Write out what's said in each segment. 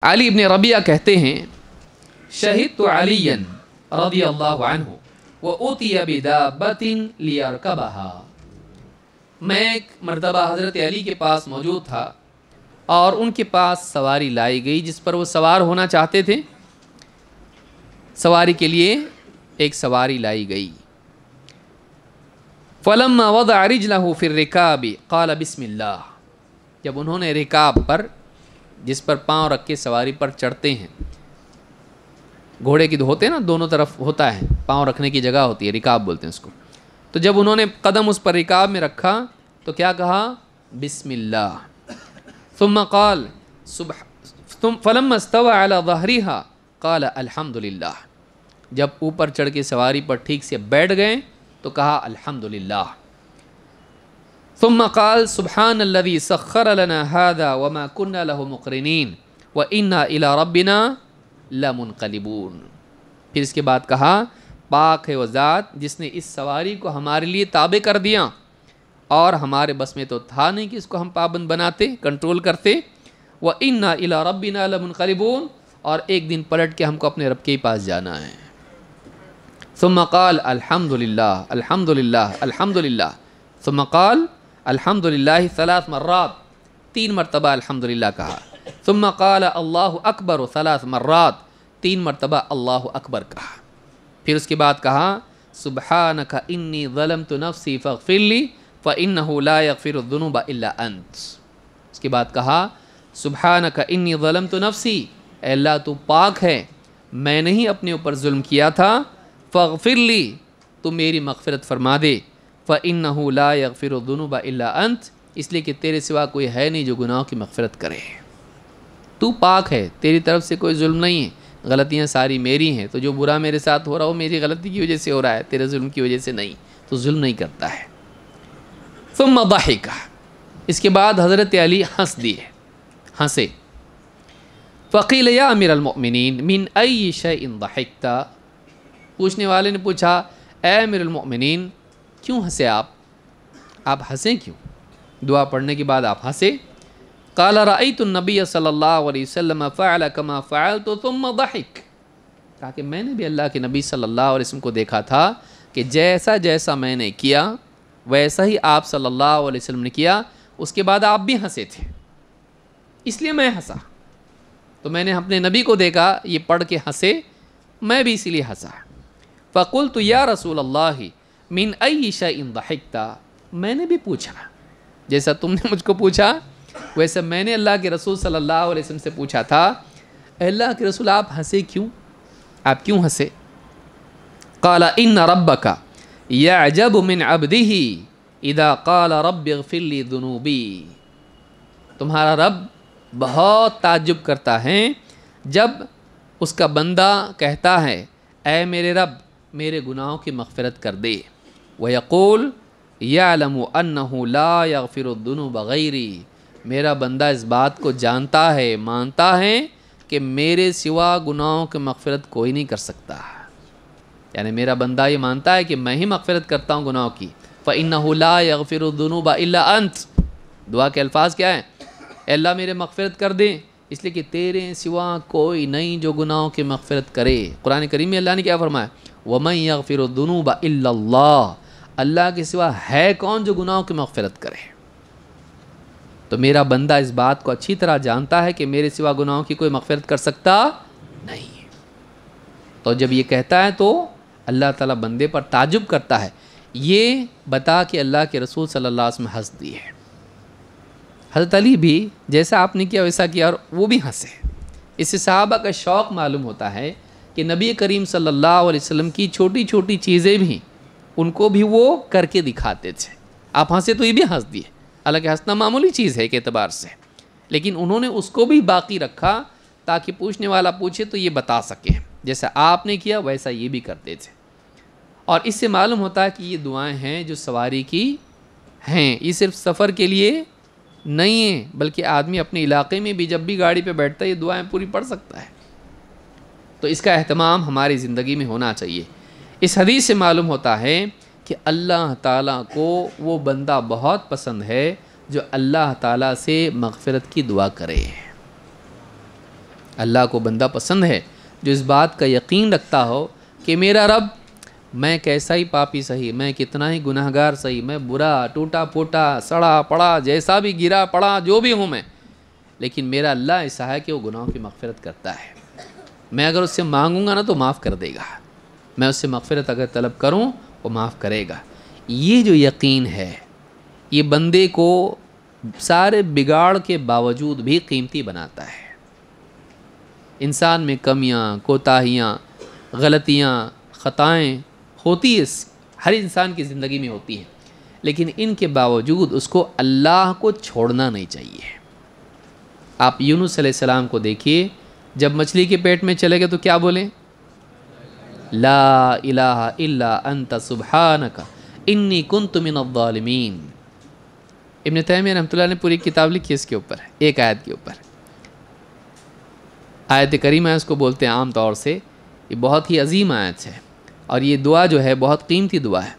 علی ابن ربیعہ کہتے ہیں شہدت علیًا رضی اللہ عنہ وأتی بدابۃ لیرکبھا، میں ایک مرتبہ حضرت علی کے پاس موجود تھا اور ان کے پاس سواری لائی گئی جس پر وہ سوار ہونا چاہتے تھے۔ سواری کے لیے ایک سواری لائی گئی۔ فلما وضع رجلہ فی الرکاب قال بسم اللہ، جب انہوں نے رکاب پر، جس پر پاؤں رکھ کے سواری پر چڑھتے ہیں، گھوڑے کی ہوتے ہیں نا، دونوں طرف ہوتا ہے، پاؤں رکھنے کی جگہ ہوتی ہے، رکاب بولتے ہیں اس کو، تو جب انہوں نے قدم اس پر رکاب میں رکھا تو کیا کہا؟ بسم اللہ۔ ثم قال فلما استوى على ظهرها قال الحمد للہ، جب اوپر چڑھ کے سواری پر ٹھیک سے بیٹھ گئے تو کہا الحمد للہ۔ ثم قال سبحان الذي سخر لنا هذا وما كنا له مقرنين وإنا إلى ربنا لمنقلبون، پھر اس کے بعد کہا پاک ہے وہ ذات جس نے اس سواری کو ہمارے لیے تابع کر دیا اور ہمارے بس میں تو تھا نہیں کہ اس کو ہم پابند بناتے، کنٹرول کرتے۔ وَإِنَّا إِلَىٰ رَبِّنَا لَمُنْقَلِبُونَ، اور ایک دن پلٹ کے ہم کو اپنے رب کے پاس جانا ہے۔ ثم قال الحمد للہ الحمد للہ الحمد للہ، ثم قال الحمد للہ 3 مرات، 3 مرتبہ الحمد للہ کہا۔ ثم قال اللہ اکبر 3 مرات، 3 مرتبہ اللہ اکبر کہا۔ پھر اس کے بعد کہا سبحانک انی ظلمت نفسی فاغفر لی فإنہ لا یغفر الذنوب الا انت، اس کے بعد کہا سبحانک انی ظلمت نفسی، اے اللہ تو پاک ہے، میں نے ہی اپنے اوپر ظلم کیا تھا، فاغفر لی، تو میری مغفرت فرما دے، فإنہ لا یغفر الذنوب الا انت، اس لیے کہ تیرے سوا کوئی ہے نہیں جو گناہوں کی مغفرت کرے، تو پاک ہے، تیری طرف سے کوئی ظلم نہیں ہے، غلطیاں ساری میری ہیں، تو جو برا میرے ساتھ ہو رہا وہ میری غلطی کی وجہ سے ہو رہا ہے، تیرے ظلم کی وجہ سے نہیں، تو ظلم نہیں کرتا ہے۔ ثم ضحک، اس کے بعد حضرت علی ہنس دیے، ہنسے۔ فقیل یا امیر المؤمنین من ای شیء ضحکت، پوچھنے والے نے پوچھا اے امیر المؤمنین کیوں ہنسے آپ ہنسیں کیوں؟ دعا پڑھنے کے بعد آپ ہنسے۔ قال رأیت النبی صلی اللہ علیہ وسلم فعل کما فعلت ثم ضحک، کہا کہ میں نے بھی اللہ کے نبی صلی اللہ علیہ وسلم کو دیکھا تھا کہ جیسا جیسا میں نے کیا ویسا ہی آپ صلی اللہ علیہ وسلم نے کیا، اس کے بعد آپ بھی ہنسے تھے، اس لیے میں ہنسا، تو میں نے اپنے نبی کو دیکھا یہ پڑھ کے ہنسے، میں بھی اسی لیے ہنسا۔ فقلت یا رسول اللہ من ای شیء ضحکت، میں نے بھی پوچھا جیسا تم نے مجھ کو پوچھا ویسے میں نے اللہ کے رسول صلی اللہ علیہ وسلم سے پوچھا تھا، اے اللہ کے رسول آپ ہنسے کیوں؟ آپ کیوں ہنسے؟ قال ان ربک یعجب من عبدہ اذا قال رب اغفر لی ذنوبی، تمہارا رب بہت تعجب کرتا ہے جب اس کا بندہ کہتا ہے اے میرے رب میرے گناہوں کی مغفرت کر دے، ویقول یعلم انہ لا یغفر الذنوب غیری، میرا بندہ اس بات کو جانتا ہے، مانتا ہے کہ میرے سوا گناہوں کی مغفرت کوئی نہیں کر سکتا، یعنی میرا بندہ یہ مانتا ہے کہ میں ہی مغفرت کرتا ہوں گناہوں کی۔ فإنہ لا یغفر الذنوب الا انت، دعا کے الفاظ کیا ہیں؟ اے اللہ میرے مغفرت کر دے اس لیے کہ تیرے سوا کوئی نہیں جو گناہوں کی مغفرت کرے۔ قرآن کریم میں اللہ نے کیا فرمایا؟ وَمَن يَغْفِرُ الذُّنُوبَ إِلَّا اللَّهُ، اللہ کے سوا ہے کون جو گناہوں کی مغفرت کرے؟ تو میرا بندہ اس بات کو اچھی طرح جانتا ہے کہ میرے سوا گناہوں کی کوئی مغفرت کر سکتا نہیں، تو جب یہ کہتا ہے تو اللہ تعالیٰ بندے پر تعجب کرتا ہے۔ یہ بتا کہ اللہ کے رسول صلی اللہ علیہ وسلم ہنس دیے۔ حضرت علی بھی جیسا آپ نے کیا ویسا کیا اور وہ بھی ہنسے۔ اس سے صحابہ کا شوق معلوم ہوتا ہے کہ نبی کریم صلی اللہ علیہ وسلم کی چھوٹی چھوٹی چیزیں بھی ان کو بھی وہ کر کے دکھاتے تھے۔ آپ ہنسے تو یہ بھی ہنس دیے، حالانکہ ہنسنا معمولی چیز ہے ایک اعتبار سے، لیکن انہوں نے اس کو بھی باقی رکھا تاکہ پوچھنے والا پوچھے تو یہ بتا سکے جیسا آپ نے کیا ویسا یہ بھی کرتے تھے۔ اور اس سے معلوم ہوتا ہے کہ یہ دعائیں ہیں جو سواری کی ہیں، یہ صرف سفر کے لیے نہیں ہیں بلکہ آدمی اپنے علاقے میں بھی جب بھی گاڑی پہ بیٹھتا ہے یہ دعائیں پوری پڑھ سکتا ہے، تو اس کا اہتمام ہماری زندگی میں ہونا چاہیے۔ اس حدیث سے معلوم ہوتا ہے کہ اللہ تعالیٰ کو وہ بندہ بہت پسند ہے جو اللہ تعالیٰ سے مغفرت کی دعا کرے۔ اللہ کو بندہ پسند ہے جو اس بات کا یقین رکھتا ہو کہ میرا رب، میں کیسا ہی پاپی صحیح، میں کتنا ہی گناہگار صحیح، میں برا ٹوٹا پھوٹا سڑا پڑا جیسا بھی گرا پڑا جو بھی ہوں میں، لیکن میرا اللہ ایسا ہے کہ وہ گناہوں کی مغفرت کرتا ہے. میں اگر اس سے مانگوں گا نا تو معاف کر دے گا، میں اس سے مغفرت اگر طلب کروں وہ معاف کرے گا. یہ جو یقین ہے یہ بندے کو سارے بگاڑ کے باوجود بھی قیمتی بناتا ہے. انسان میں کمیاں، کوتاہیاں، غلطیاں، خطائیں ہوتی ہے، ہر انسان کی زندگی میں ہوتی ہیں، لیکن ان کے باوجود اس کو اللہ کو چھوڑنا نہیں چاہیے. آپ یونس علیہ السلام کو دیکھیے، جب مچھلی کے پیٹ میں چلے گئے تو کیا بولیں؟ لا الہ الا انت سبحانک انی کنت من الظالمین. ابن تیمیہ رحمۃ اللہ نے پوری کتاب لکھی اس کے اوپر، ایک آیت کے اوپر. آیت کریمہ اس کو بولتے ہیں عام طور سے، یہ بہت ہی عظیم آیت ہے، اور یہ دعا جو ہے بہت قیمتی دعا ہے.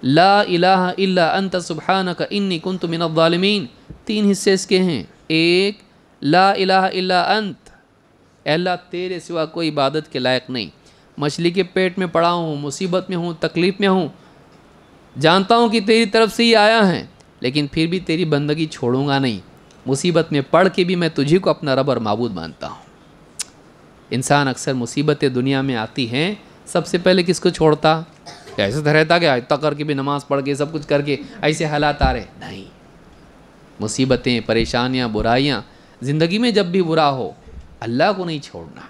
لا الہ الا انت سبحانک انی کنت من الظالمین. 3 حصے اس کے ہیں. ایک، لا الہ الا انت، اے اللہ تیرے سوا کوئی عبادت کے لائق نہیں. مچھلی کے پیٹ میں پڑا ہوں، مصیبت میں ہوں، تکلیف میں ہوں، جانتا ہوں کہ تیری طرف سے ہی آیا ہے، لیکن پھر بھی تیری بندگی چھوڑوں گا نہیں. مصیبت میں پڑھ کے بھی میں تجھی کو اپنا رب اور معبود مانتا ہوں. انسان اکثر مصیبتیں دنیا میں آتی ہیں، سب سے پہلے کس کو چھوڑتا؟ ایسے تو رہتا کہ اتنا کر کے بھی نماز پڑھ کے سب کچھ کر کے ایسے حالات آ رہے نہیں. مصیبتیں، پریشانیاں، برائیاں زندگی میں جب بھی برا ہو، اللہ کو نہیں چھوڑنا.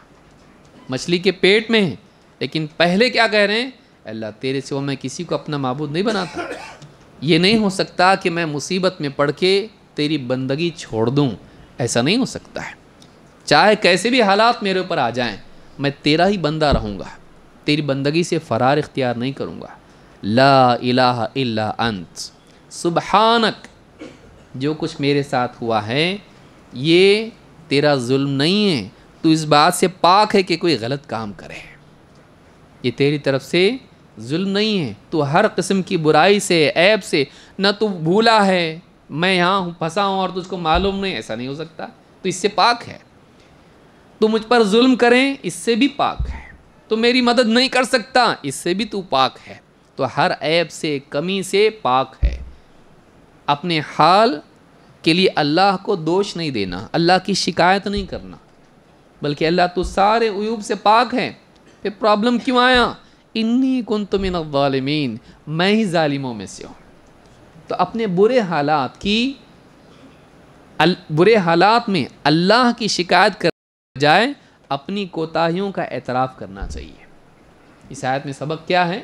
مچھلی کے پیٹ میں ہے، لیکن پہلے کیا کہہ رہے ہیں؟ اللہ تیرے سوا میں کسی کو اپنا معبود نہیں بناتا. یہ نہیں ہو سکتا کہ میں مصیبت میں پڑھ کے تیری بندگی چھوڑ دوں، ایسا نہیں ہو سکتا ہے. چاہے کیسے بھی حالات میرے اوپر آ جائیں، میں تیرا ہی بندہ رہوں گا، تیری بندگی سے فرار اختیار نہیں کروں گا. لا الہ الا انت سبحانک، جو کچھ میرے ساتھ ہوا ہے یہ تیرا ظلم نہیں ہے، تو اس بات سے پاک ہے کہ کوئی غلط کام کرے. یہ تیری طرف سے ظلم نہیں ہے، تو ہر قسم کی برائی سے، عیب سے، نہ تو بھولا ہے میں یہاں ہوں پھنسا ہوں اور تجھ کو معلوم نہیں، ایسا نہیں ہو سکتا. تو اس سے پاک ہے. تو مجھ پر ظلم کریں، اس سے بھی پاک ہے. تو میری مدد نہیں کر سکتا، اس سے بھی تو پاک ہے. تو ہر عیب سے، کمی سے پاک ہے. اپنے حال کے لیے اللہ کو دوش نہیں دینا، اللہ کی شکایت نہیں کرنا، بلکہ اللہ تو سارے عیوب سے پاک ہے. پھر پرابلم کیوں آیا؟ انی کنت من الظالمین، میں ہی ظالموں میں سے ہوں. تو اپنے برے حالات میں اللہ کی شکایت کر جائے اپنی کوتاہیوں کا اعتراف کرنا چاہیے. اس آیت میں سبق کیا ہے؟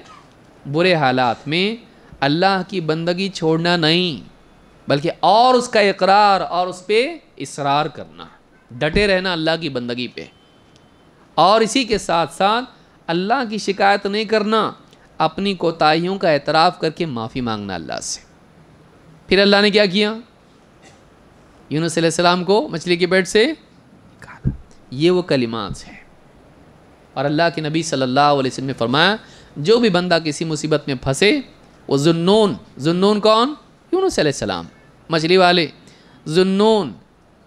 برے حالات میں اللہ کی بندگی چھوڑنا نہیں، بلکہ اور اس کا اقرار اور اس پہ اصرار کرنا، ڈٹے رہنا اللہ کی بندگی پہ. اور اسی کے ساتھ ساتھ اللہ کی شکایت نہیں کرنا، اپنی کوتاہیوں کا اعتراف کر کے معافی مانگنا اللہ سے. پھر اللہ نے کیا کیا؟ یونس علیہ السلام کو مچھلی کے پیٹ سے نکالا. یہ وہ کلمات ہیں. اور اللہ کے نبی صلی اللہ علیہ وسلم نے فرمایا، جو بھی بندہ کسی مصیبت میں پھنسے، وہ ذنون کون؟ یونس علیہ السلام، مچھلی والے. ذنون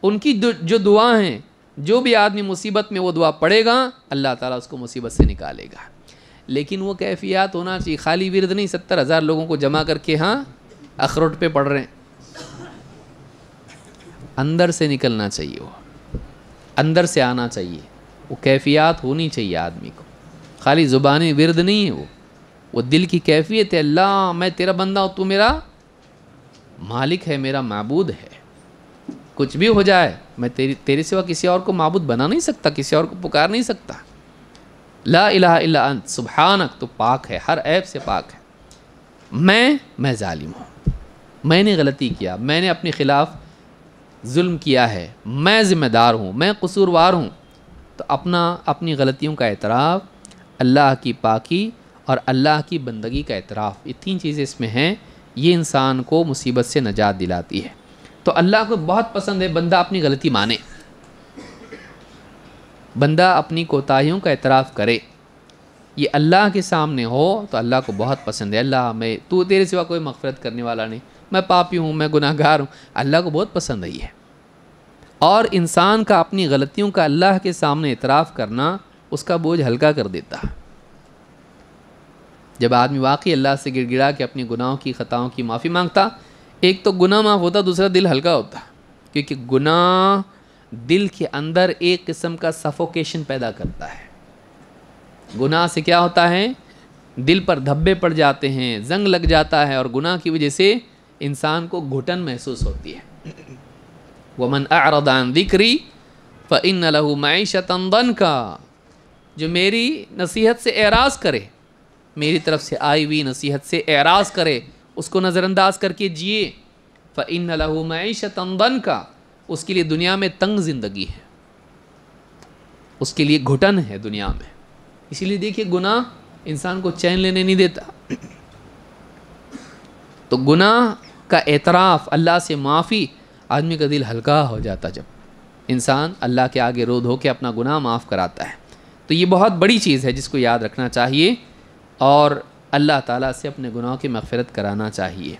ان کی جو دعا ہیں، جو بھی آدمی مصیبت میں وہ دعا پڑھے گا، اللہ تعالیٰ اس کو مصیبت سے نکالے گا. لیکن وہ کیفیات ہونا چاہیے، خالی ورد نہیں. 70,000 لوگوں کو جمع کر کے ہاں اخروٹ پہ پڑھ رہے ہیں. اندر سے نکلنا چاہیے، وہ اندر سے آنا چاہیے، وہ کیفیات ہونی چاہیے آدمی کو. خالی زبانی ورد نہیں ہے، وہ دل کی کیفیت ہے. اللہ میں تیرا بندہ ہوں، تو میرا مالک ہے، میرا معبود ہے. کچھ بھی ہو جائے میں تیرے سوا کسی اور کو معبود بنا نہیں سکتا، کسی اور کو پکار نہیں سکتا. لا الہ الا انت سبحانک، تو پاک ہے، ہر عیب سے پاک ہے. میں ظالم ہوں، میں نے غلطی کیا، میں نے اپنے خلاف ظلم کیا ہے، میں ذمہ دار ہوں، میں قصوروار ہوں. تو اپنی غلطیوں کا اعتراف، اللہ کی پاکی اور اللہ کی بندگی کا اعتراف، یہ 3 چیزیں اس میں ہیں. یہ انسان کو مصیبت سے نجات دلاتی ہے. تو اللہ کو بہت پسند ہے بندہ اپنی غلطی مانے، بندہ اپنی کوتاہیوں کا اعتراف کرے. یہ اللہ کے سامنے ہو تو اللہ کو بہت پسند ہے. اللہ تو تیرے سوا کوئی مغفرت کرنے والا نہیں، میں پاپی ہوں، میں گناہ گار ہوں. اللہ کو بہت پسند ہے یہ. اور انسان کا اپنی غلطیوں کا اللہ کے سامنے اعتراف کرنا اس کا بوجھ ہلکا کر دیتا ہے۔ جب آدمی واقعی اللہ سے گڑ گڑا کے اپنی گناہوں کی خطاؤں کی معافی مانگتا، ایک تو گناہ معاف ہوتا، دوسرا دل ہلکا ہوتا، کیونکہ گناہ دل کے اندر ایک قسم کا سفوکیشن پیدا کرتا ہے۔ گناہ سے کیا ہوتا ہے؟ دل پر دھبے پڑ جاتے ہیں، زنگ لگ جاتا ہے، اور گناہ کی وجہ سے انسان کو گھٹن محسوس ہوتی ہے۔ وَمَنْ أَعْرَضَ عَنْ ذِكْرِي فَإِنَّ لَهُ مَعِيشَةً ضَنْكًا، جو میری نصیحت سے اعراض کرے، میری طرف سے آئی ہوئی نصیحت سے اعراض کرے، اس کو نظر انداز کر کے جیے، فَإِنَّ لَهُ مَعِيشَةً ضَنْكًا، اس کے لیے دنیا میں تنگ زندگی ہے، اس کے لیے گھٹن ہے دنیا میں۔ اسی لیے دیکھیے گناہ انسان کو چین لینے نہیں دیتا۔ تو گناہ کا اعتراف، اللہ سے معافی، آدمی کا دل ہلکا ہو جاتا جب انسان اللہ کے آگے رو دھو کے اپنا گناہ معاف کراتا ہے۔ تو یہ بہت بڑی چیز ہے جس کو یاد رکھنا چاہیے، اور اللہ تعالیٰ سے اپنے گناہوں کی مغفرت کرانا چاہیے۔